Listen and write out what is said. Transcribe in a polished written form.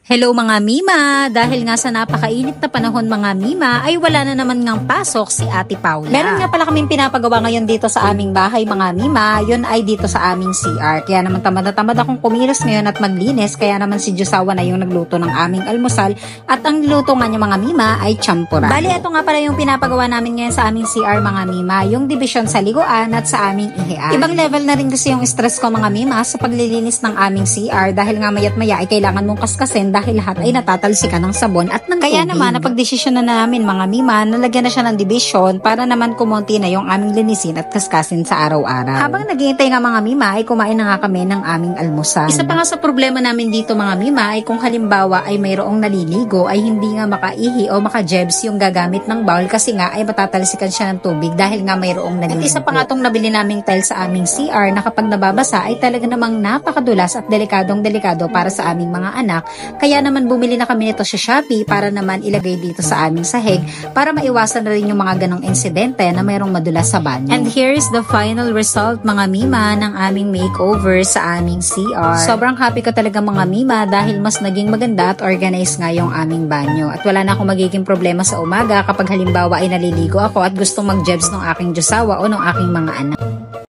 Hello mga Mima! Dahil nga sa napakainit na panahon mga Mima ay wala na naman ngang pasok si Ate Paula. Meron nga pala kaming pinapagawa ngayon dito sa aming bahay mga Mima, yun ay dito sa aming CR. Kaya naman tamad na tamad akong kumilos ngayon at maglinis, kaya naman si Josawa na yung nagluto ng aming almusal at ang niluto nga niya mga Mima ay champorado. Bali, ito nga pala yung pinapagawa namin ngayon sa aming CR mga Mima, yung division sa liguan at sa aming ihian. Ibang level na rin kasi yung stress ko mga Mima sa paglilinis ng aming CR dahil nga mayat maya ay kailangan mong kaskasin dahil lahat ay natatalsikan ng sabon at ng tubig. Kaya naman, napagdesisyon na namin mga Mima, nalagyan na siya ng division para naman kumonti na yung aming linisin at kaskasin sa araw-araw. Habang naghihintay nga mga Mima, ay kumain na nga kami ng aming almusal. Isa pa nga sa problema namin dito mga Mima, ay kung halimbawa ay mayroong naliligo, ay hindi nga makaihi o makajebs yung gagamit ng bowl kasi nga ay matatalsikan siya ng tubig dahil nga mayroong naliligo. At isa pa nga itong nabili naming tiles sa aming CR na kapag nababasa ay talaga namang napakadulas at delikadong-delikado para sa aming mga anak. Kaya naman bumili na kami nito sa Shopee para naman ilagay dito sa aming sahig para maiwasan na rin yung mga ganong insidente na mayroong madulas sa banyo. And here is the final result mga Mima ng aming makeover sa aming CR. Sobrang happy ko talaga mga Mima dahil mas naging maganda at organized nga yung aming banyo. At wala na akong magiging problema sa umaga kapag halimbawa ay naliligo ako at gustong mag-jebs ng aking Josawa o ng aking mga anak.